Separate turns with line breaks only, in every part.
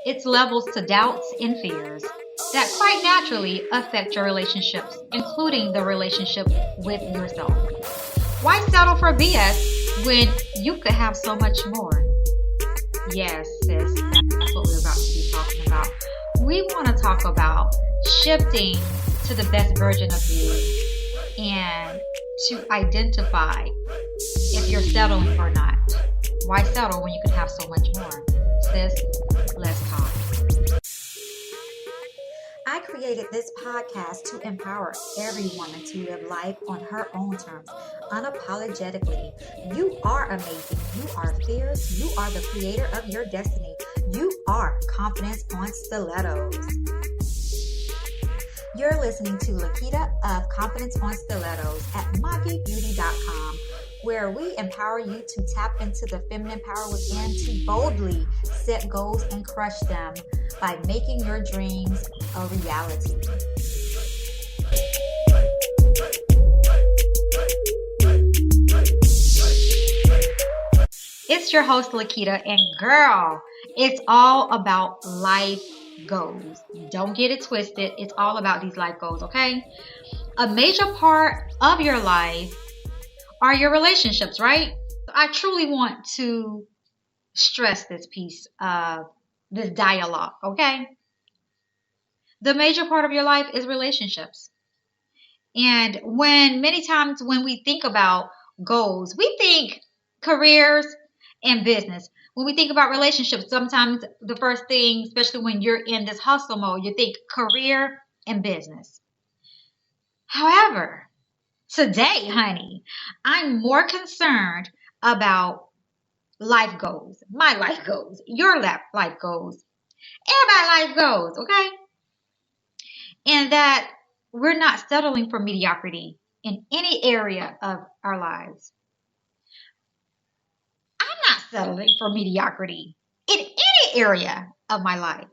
Its levels to doubts and fears that quite naturally affect your relationships, including the relationship with yourself. Why settle for BS when you could have so much more? Yes, sis, that's what we're about to be talking about. We want to talk about shifting to the best version of you and to identify if you're settling or not. Why settle when you can have so much more? Sis, let's talk.
I created this podcast to empower every woman to live life on her own terms, unapologetically. You are amazing. You are fierce. You are the creator of your destiny. You are confidence on stilettos. You're listening to Laketta of Confidence on Stilettos at MagiBeauty.com, where we empower you to tap into the feminine power within to boldly set goals and crush them by making your dreams a reality.
It's your host, Laketta, and girl, it's all about life goals. Don't get it twisted. It's all about these life goals, okay? A major part of your life are your relationships, right? I truly want to stress this piece of this dialogue, okay? The major part of your life is relationships. And many times when we think about goals, we think careers and business. When we think about relationships, sometimes the first thing, especially when you're in this hustle mode, you think career and business. However, today, honey, I'm more concerned about life goals, my life goals, your life goals, everybody's life goals, okay? And that we're not settling for mediocrity in any area of our lives. I'm not settling for mediocrity in any area of my life.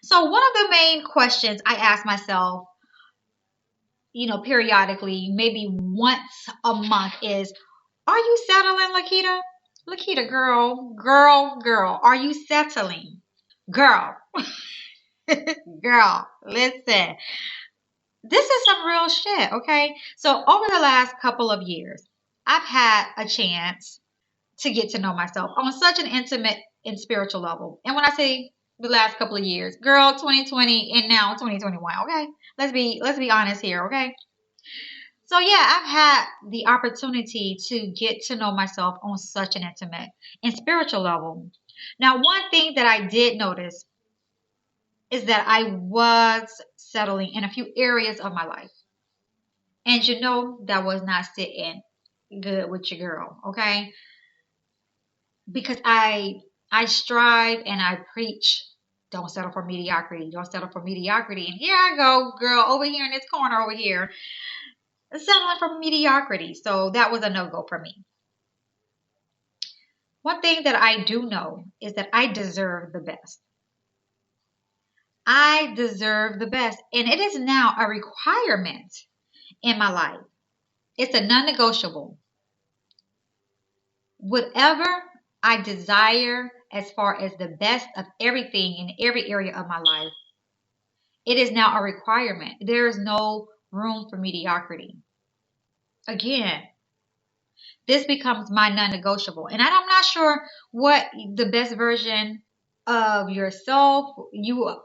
So one of the main questions I ask myself, periodically, maybe once a month is, are you settling, Laketta? Laketta, girl, are you settling? Girl, girl, listen. This is some real shit, okay? So over the last couple of years, I've had a chance to get to know myself on such an intimate and spiritual level. And when I say the last couple of years, girl, 2020 and now 2021, okay? Let's be honest here, okay? So yeah, I've had the opportunity to get to know myself on such an intimate and spiritual level. Now, one thing that I did notice is that I was settling in a few areas of my life. And that was not sitting good with your girl, okay? Because I strive and I preach, don't settle for mediocrity. Don't settle for mediocrity. And here I go, girl, over here in this corner over here, settling for mediocrity. So that was a no-go for me. One thing that I do know is that I deserve the best. I deserve the best. And it is now a requirement in my life. It's a non-negotiable. Whatever I desire as far as the best of everything in every area of my life, it is now a requirement. There is no room for mediocrity. Again, this becomes my non-negotiable. And I'm not sure what the best version of yourself you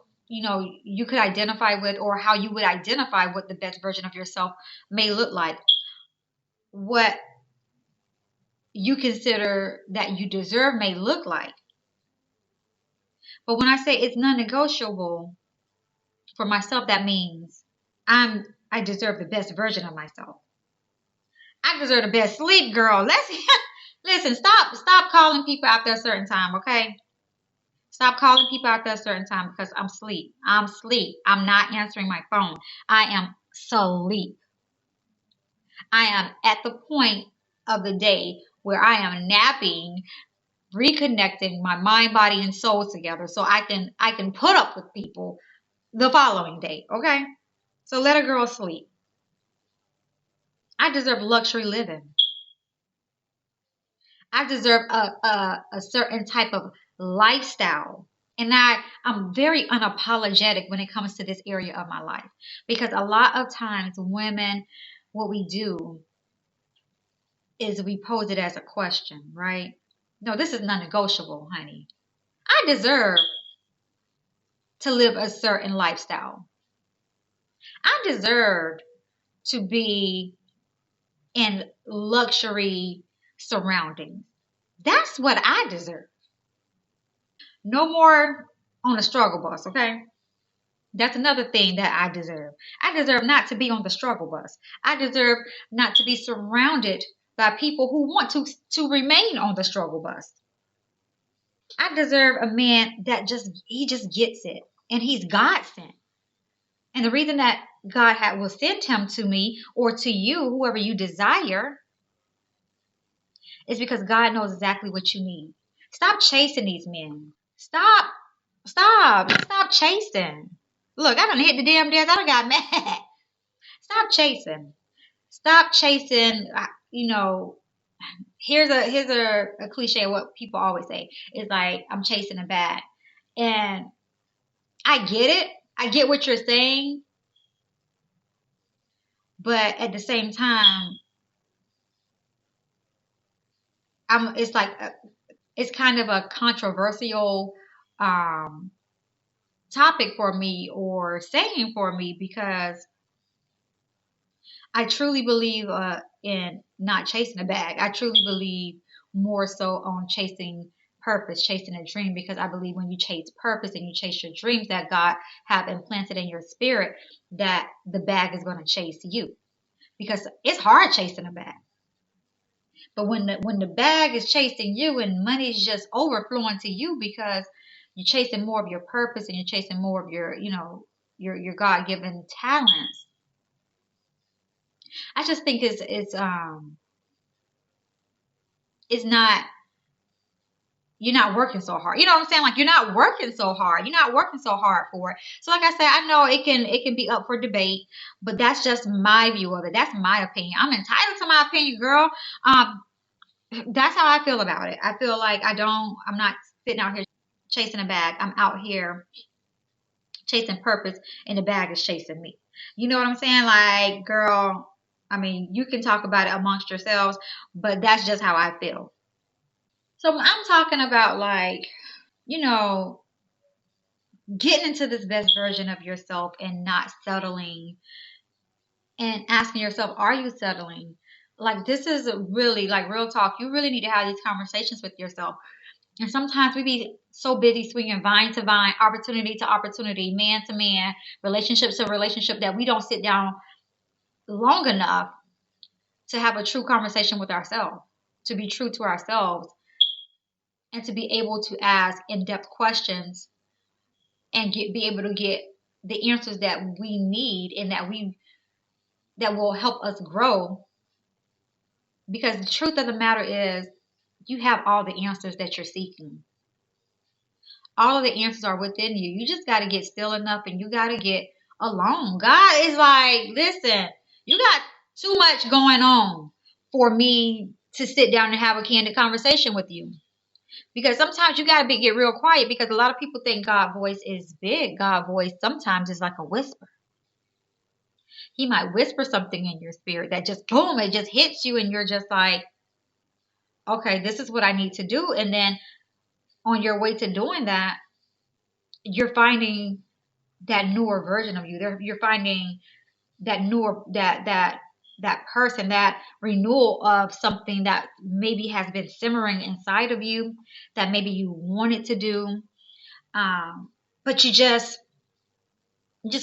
could identify with, or how you would identify what the best version of yourself may look like. What you consider that you deserve may look like. But when I say it's non-negotiable for myself, that means I deserve the best version of myself. I deserve the best sleep, girl. Listen, stop calling people after a certain time, okay? Stop calling people after a certain time because I'm asleep. I'm not answering my phone. I am asleep. I am at the point of the day where I am napping, reconnecting my mind, body, and soul together so I can put up with people the following day, okay? So let a girl sleep. I deserve luxury living. I deserve a certain type of lifestyle And I'm very unapologetic when it comes to this area of my life. Because a lot of times women, what we do is we pose it as a question, right? No, this is non-negotiable, honey. I deserve to live a certain lifestyle. I deserve to be in luxury surroundings. That's what I deserve. No more on the struggle bus, okay? That's another thing that I deserve. I deserve not to be on the struggle bus. I deserve not to be surrounded by people who want to remain on the struggle bus. I deserve a man that he just gets it, and he's God sent. And the reason that God will send him to me or to you, whoever you desire, is because God knows exactly what you need. Stop chasing these men. Stop chasing. Look, I done hit the damn desk. I done got mad. Stop chasing. Stop chasing. Here's a cliche of what people always say. It's like, I'm chasing a bag. And I get it. I get what you're saying. But at the same time, it's kind of a controversial topic for me, or saying for me, because I truly believe in not chasing a bag. I truly believe more so on chasing purpose, chasing a dream, because I believe when you chase purpose and you chase your dreams that God have implanted in your spirit, that the bag is going to chase you, because it's hard chasing a bag. But when the bag is chasing you and money is just overflowing to you because you're chasing more of your purpose and you're chasing more of your your God-given talents, I just think it's not, you're not working so hard. You know what I'm saying? Like, you're not working so hard. You're not working so hard for it. So like I said, I know it can be up for debate, but that's just my view of it. That's my opinion. I'm entitled to my opinion, girl. That's how I feel about it. I feel like I'm not sitting out here chasing a bag. I'm out here chasing purpose, and the bag is chasing me. You know what I'm saying? Like, girl, I mean, you can talk about it amongst yourselves, but that's just how I feel. So when I'm talking about, like, getting into this best version of yourself and not settling, and asking yourself, are you settling? Like, this is really, like, real talk. You really need to have these conversations with yourself. And sometimes we be so busy swinging vine to vine, opportunity to opportunity, man to man, relationship to relationship, that we don't sit down long enough to have a true conversation with ourselves, to be true to ourselves, and to be able to ask in-depth questions and be able to get the answers that we need, and that will help us grow. Because the truth of the matter is, you have all the answers that you're seeking. All of the answers are within you. You just got to get still enough, and you got to get alone. God is like, listen, you got too much going on for me to sit down and have a candid conversation with you. Because sometimes you got to get real quiet, because a lot of people think God's voice is big. God's voice sometimes is like a whisper. He might whisper something in your spirit that just, boom, it just hits you, and you're just like, okay, this is what I need to do. And then on your way to doing that, you're finding that newer version of you. You're finding that newer, that person, that renewal of something that maybe has been simmering inside of you, that maybe you wanted to do, but you just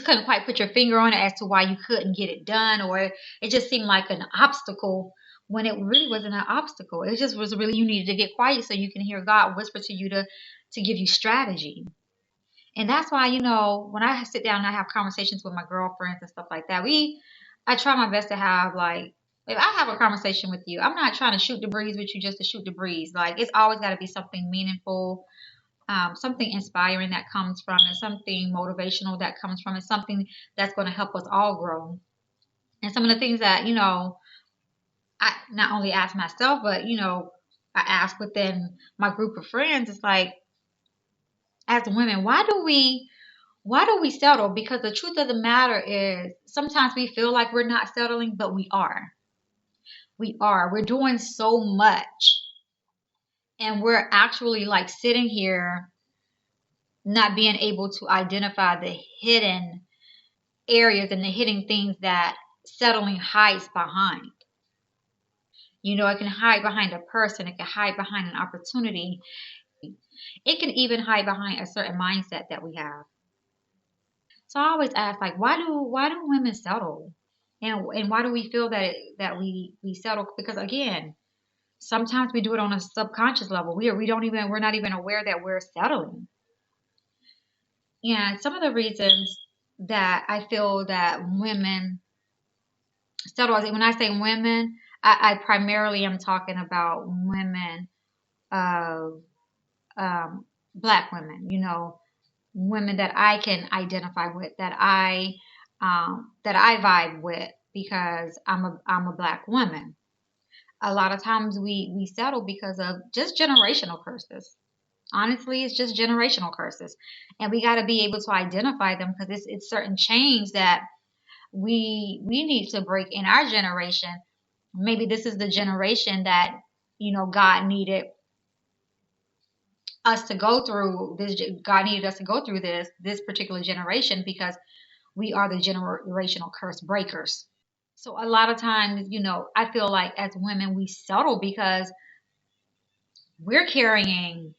couldn't quite put your finger on it as to why you couldn't get it done, or it just seemed like an obstacle, when it really wasn't an obstacle. It just was really, you needed to get quiet so you can hear God whisper to you to give you strategy. And that's why, when I sit down and I have conversations with my girlfriends and stuff like that, I try my best to have, like, if I have a conversation with you, I'm not trying to shoot the breeze with you just to shoot the breeze. Like, it's always got to be something meaningful, something inspiring that comes from it, something motivational that comes from it, something that's going to help us all grow. And some of the things that, I not only ask myself, but, I ask within my group of friends, it's like, as women, why do we settle? Because the truth of the matter is sometimes we feel like we're not settling, but we are. We are. We're doing so much. And we're actually like sitting here not being able to identify the hidden areas and the hidden things that settling hides behind. It can hide behind a person, it can hide behind an opportunity, it can even hide behind a certain mindset that we have. So I always ask, like, why do women settle? And why do we feel that we settle? Because again, sometimes we do it on a subconscious level. We're not even aware that we're settling. And some of the reasons that I feel that women settle, when I say women, I primarily am talking about women of black women, women that I can identify with, that I vibe with because I'm a black woman. A lot of times we settle because of just generational curses. Honestly, it's just generational curses, and we got to be able to identify them because it's certain chains that we need to break in our generation. Maybe this is the generation that God needed us to go through this. God needed us to go through this particular generation because we are the generational curse breakers. So a lot of times, I feel like as women we settle because we're carrying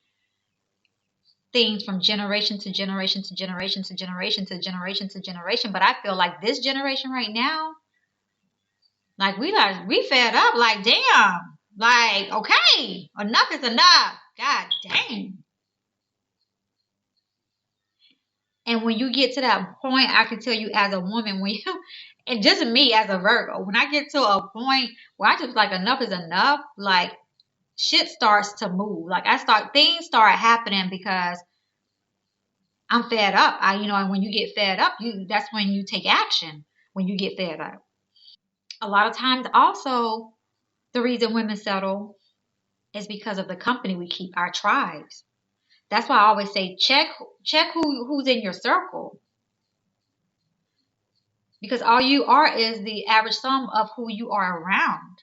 things from generation to generation to generation to generation to generation to generation. But I feel like this generation right now, like we fed up. Like damn, like okay, enough is enough. God dang. And when you get to that point, I can tell you as a woman, and just me as a Virgo, when I get to a point where I just like enough is enough, like shit starts to move. Like things start happening because I'm fed up. And when you get fed up, that's when you take action. When you get fed up, a lot of times also the reason women settle is because of the company we keep, our tribes. That's why I always say check who's in your circle. Because all you are is the average sum of who you are around.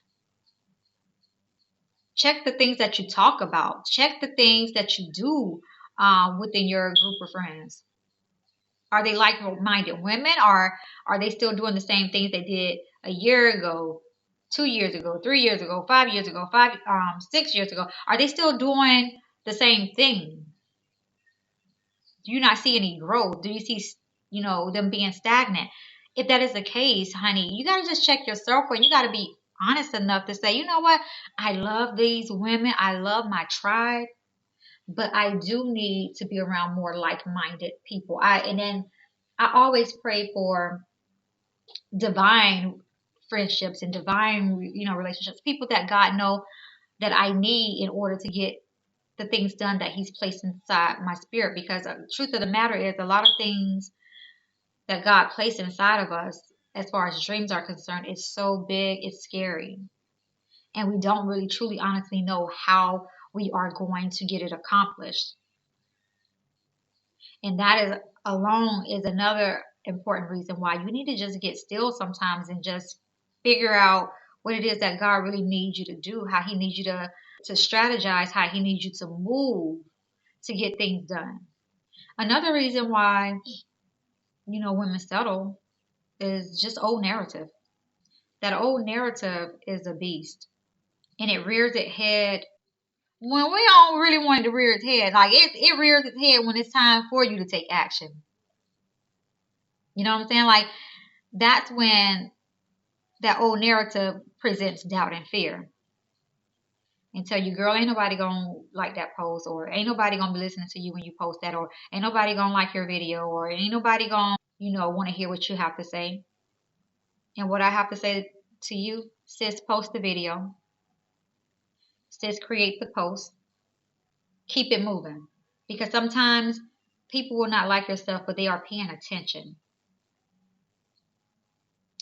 Check the things that you talk about. Check the things that you do within your group of friends. Are they like-minded women, or are they still doing the same things they did a year ago, 2 years ago, 3 years ago, 5 years ago, 6 years ago? Are they still doing the same thing? Do you not see any growth? Do you see, them being stagnant? If that is the case, honey, you got to just check your circle and you got to be honest enough to say, you know what? I love these women. I love my tribe, but I do need to be around more like-minded people. And then I always pray for divine friendships and divine, relationships, people that God know that I need in order to get the things done that He's placed inside my spirit. Because the truth of the matter is, a lot of things that God placed inside of us, as far as dreams are concerned, is so big, it's scary. And we don't really truly honestly know how we are going to get it accomplished. And that is alone is another important reason why you need to just get still sometimes and just figure out what it is that God really needs you to do, how He needs you to strategize, how He needs you to move to get things done. Another reason why, women settle is just old narrative. That old narrative is a beast. And it rears its head when we don't really want it to rear its head. Like it rears its head when it's time for you to take action. You know what I'm saying? Like that's when that old narrative presents doubt and fear. And tell you, girl, ain't nobody gonna like that post, or ain't nobody gonna be listening to you when you post that, or ain't nobody gonna like your video, or ain't nobody gonna, want to hear what you have to say. And what I have to say to you, sis, post the video. Sis, create the post. Keep it moving. Because sometimes people will not like your stuff, but they are paying attention.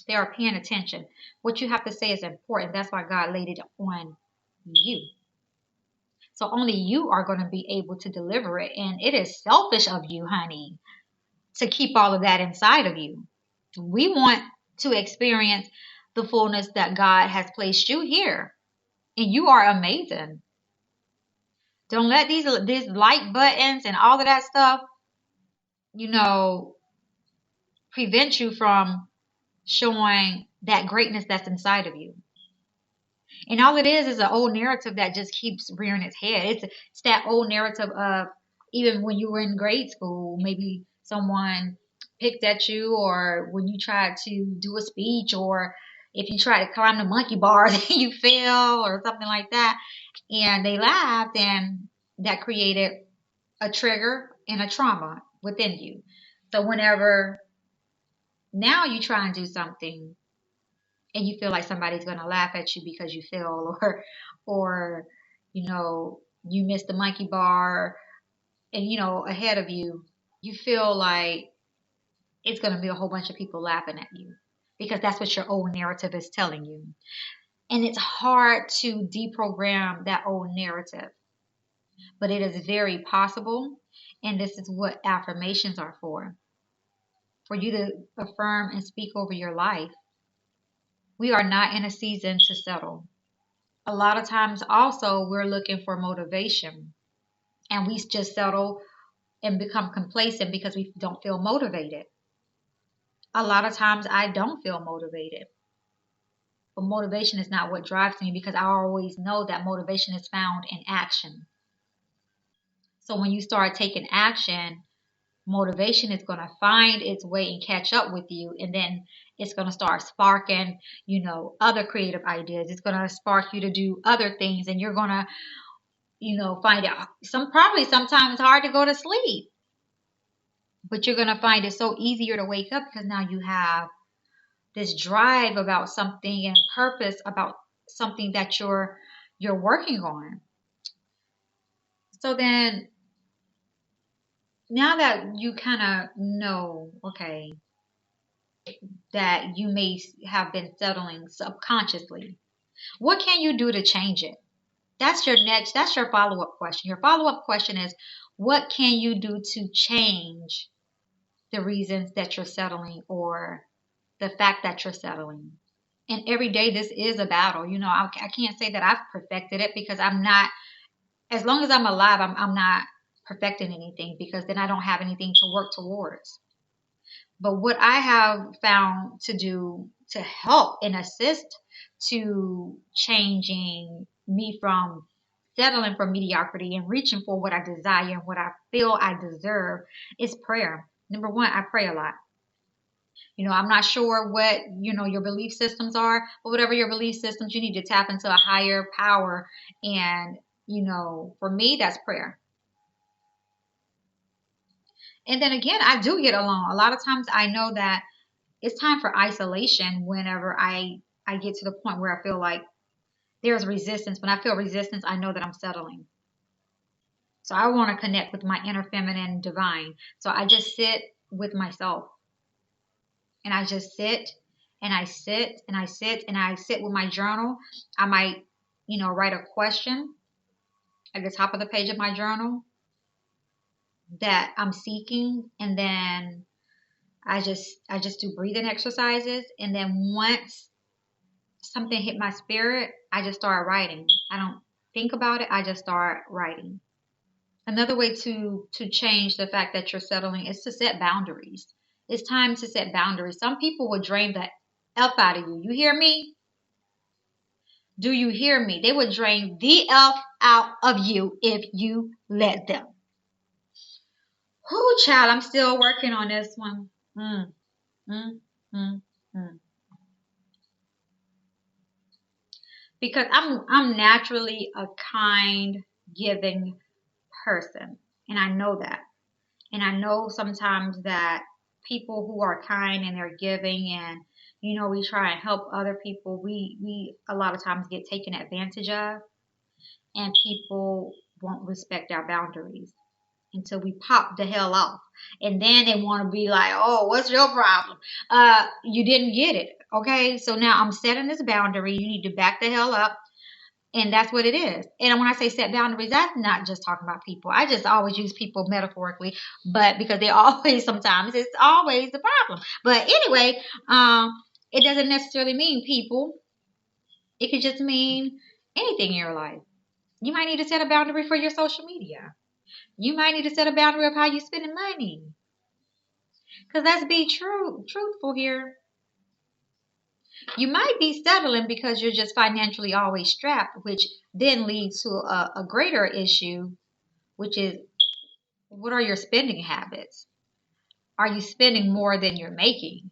They are paying attention. What you have to say is important. That's why God laid it on you. So only you are going to be able to deliver it. And it is selfish of you, honey, to keep all of that inside of you. We want to experience the fullness that God has placed you here. And you are amazing. Don't let these like buttons and all of that stuff, you know, prevent you from showing that greatness that's inside of you. And all it is an old narrative that just keeps rearing its head. It's that old narrative of even when you were in grade school, maybe someone picked at you, or when you tried to do a speech, or if you tried to climb the monkey bars and you fell or something like that, and they laughed, and that created a trigger and a trauma within you. So whenever now you try and do something and you feel like somebody's going to laugh at you because you fell, or you know, you missed the monkey bar, and you know, ahead of you, you feel like it's going to be a whole bunch of people laughing at you because that's what your old narrative is telling you. And it's hard to deprogram that old narrative, but it is very possible. And this is what affirmations are for you to affirm and speak over your life. We are not in a season to settle. A lot of times also we're looking for motivation, and we just settle and become complacent because we don't feel motivated. A lot of times I don't feel motivated, but motivation is not what drives me, because I always know that motivation is found in action. So when you start taking action, motivation is going to find its way and catch up with you, and then it's going to start sparking, you know, other creative ideas. It's going to spark you to do other things, and you're going to, you know, find out sometimes hard to go to sleep, but you're going to find it so easier to wake up because now you have this drive about something and purpose about something that you're working on. So then now that you kind of know, okay, that you may have been settling subconsciously, what can you do to change it? That's your follow-up question. Your follow-up question is, what can you do to change the reasons that you're settling, or the fact that you're settling? And every day this is a battle. You know, I can't say that I've perfected it, because I'm not, as long as I'm alive, I'm not perfecting anything, because then I don't have anything to work towards. But what I have found to do to help and assist to changing me from settling for mediocrity and reaching for what I desire and what I feel I deserve is prayer. Number one, I pray a lot. You know, I'm not sure what, you know, your belief systems are, but whatever your belief systems, you need to tap into a higher power. And, you know, for me, that's prayer. And then again, I do get along. A lot of times I know that it's time for isolation whenever I get to the point where I feel like there's resistance. When I feel resistance, I know that I'm settling. So I want to connect with my inner feminine divine. So I just sit with myself. And I just sit and I sit and I sit and I sit with my journal. I might, you know, write a question at the top of the page of my journal that I'm seeking, and then I just do breathing exercises, and then once something hit my spirit, I just start writing. I don't think about it, I just start writing. Another way to change the fact that you're settling is to set boundaries. It's time to set boundaries. Some people will drain the F out of you. You hear me? Do you hear me? They would drain the F out of you if you let them. Whoo, child, I'm still working on this one. Because I'm naturally a kind, giving person, and I know that. And I know sometimes that people who are kind and they're giving, and you know, we try and help other people, we a lot of times get taken advantage of, and people won't respect our boundaries until we pop the hell off. And then they want to be like, oh, what's your problem? You didn't get it. Okay, so now I'm setting this boundary. You need to back the hell up. And that's what it is. And when I say set boundaries, that's not just talking about people. I just always use people metaphorically, but because they always, sometimes it's always the problem. But anyway, it doesn't necessarily mean people. It could just mean anything in your life. You might need to set a boundary for your social media. You might need to set a boundary of how you're spending money. Because let's be truthful here. You might be settling because you're just financially always strapped, which then leads to a greater issue, which is, what are your spending habits? Are you spending more than you're making?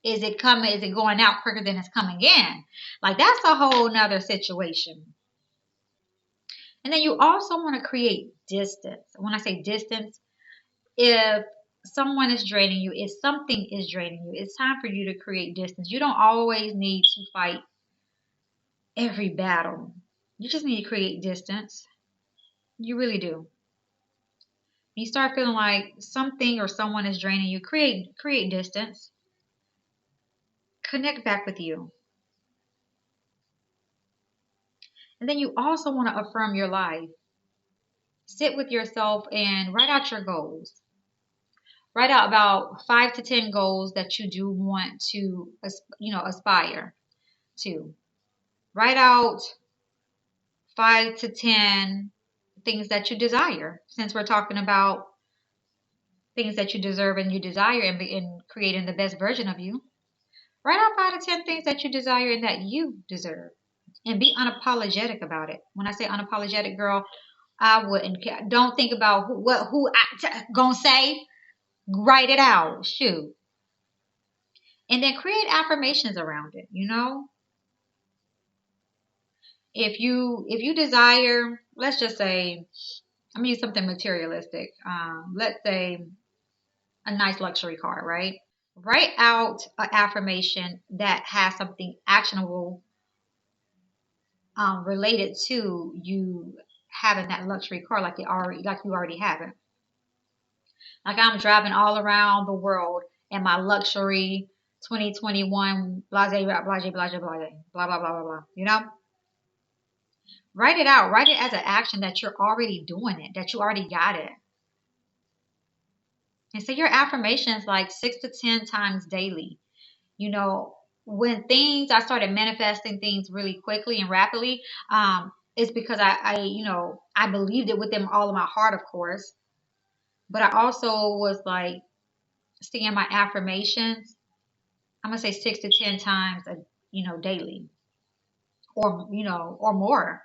Is it going out quicker than it's coming in? Like, that's a whole nother situation. And then you also want to create distance. When I say distance, if someone is draining you, if something is draining you, it's time for you to create distance. You don't always need to fight every battle. You just need to create distance. You really do. You start feeling like something or someone is draining you, create distance. Connect back with you. And then you also want to affirm your life. Sit with yourself and write out your goals. Write out about 5 to 10 goals that you do want to, aspire to. Write out 5 to 10 things that you desire. Since we're talking about things that you deserve and you desire and creating the best version of you. Write out 5 to 10 things that you desire and that you deserve. And be unapologetic about it. When I say unapologetic, girl, I wouldn't care. Don't think about who I gonna say. Write it out. Shoot. And then create affirmations around it, If you desire, let's just say, I'm gonna use something materialistic. Let's say a nice luxury car, right? Write out an affirmation that has something actionable related to you having that luxury car, like you already have it. Like, I'm driving all around the world in my luxury 2021 blase, blah, blah, blah, blah, blah. Write it out. Write it as an action that you're already doing it, that you already got it. And say your affirmations like 6 to 10 times daily. When I started manifesting things really quickly and rapidly, it's because I believed it with them all of my heart, of course. But I also was like saying my affirmations, I'm going to say 6 to 10 times, daily or more.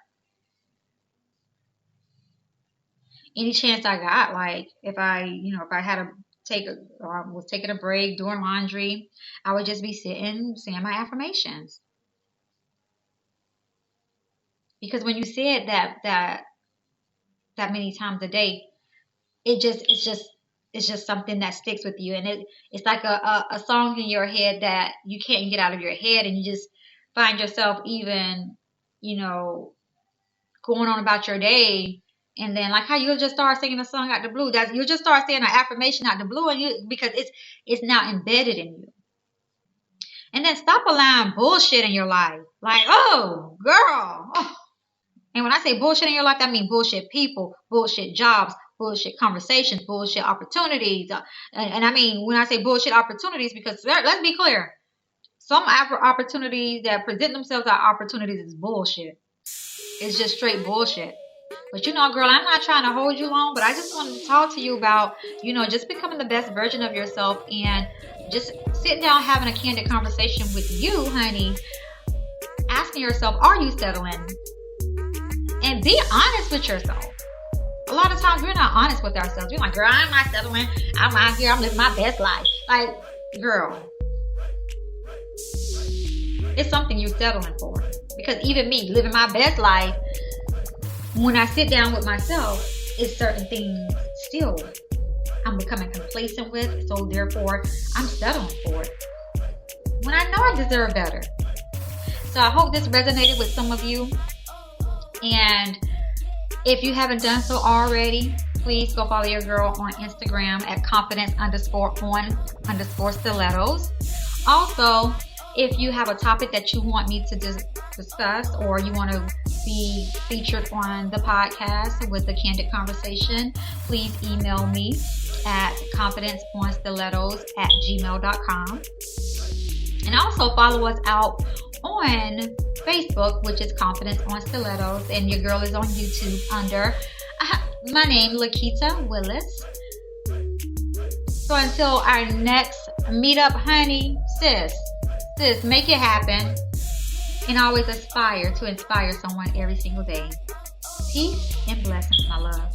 Any chance I got, like if I had to was taking a break, doing laundry, I would just be sitting, saying my affirmations. Because when you say it that many times a day, it's just something that sticks with you, and it's like a song in your head that you can't get out of your head, and you just find yourself even going on about your day, and then like how you'll just start singing a song out the blue. You'll just start saying an affirmation out the blue, and because it's now embedded in you. And then stop allowing bullshit in your life, like, oh girl. Oh. And when I say bullshit in your life, that means bullshit people, bullshit jobs, bullshit conversations, bullshit opportunities. And I mean, when I say bullshit opportunities, because let's be clear, some opportunities that present themselves as opportunities is bullshit. It's just straight bullshit. But girl, I'm not trying to hold you long, but I just wanted to talk to you about, just becoming the best version of yourself and just sitting down having a candid conversation with you, honey. Asking yourself, are you settling? And be honest with yourself. A lot of times we're not honest with ourselves. We're like, girl, I'm not settling. I'm out here. I'm living my best life. Like, girl, it's something you're settling for. Because even me, living my best life, when I sit down with myself, it's certain things still I'm becoming complacent with. So therefore, I'm settling for it. When I know I deserve better. So I hope this resonated with some of you. And if you haven't done so already, please go follow your girl on Instagram at confidence_on_stilettos. Also, If you have a topic that you want me to discuss, or you want to be featured on the podcast with a candid conversation, please email me at confidenceonstilettos@gmail.com. And also follow us out on Facebook, which is Confidence on Stilettos, and your girl is on YouTube under my name, Laketta Willis. So until our next meetup, honey, sis, make it happen. And always aspire to inspire someone every single day. Peace and blessings, my love.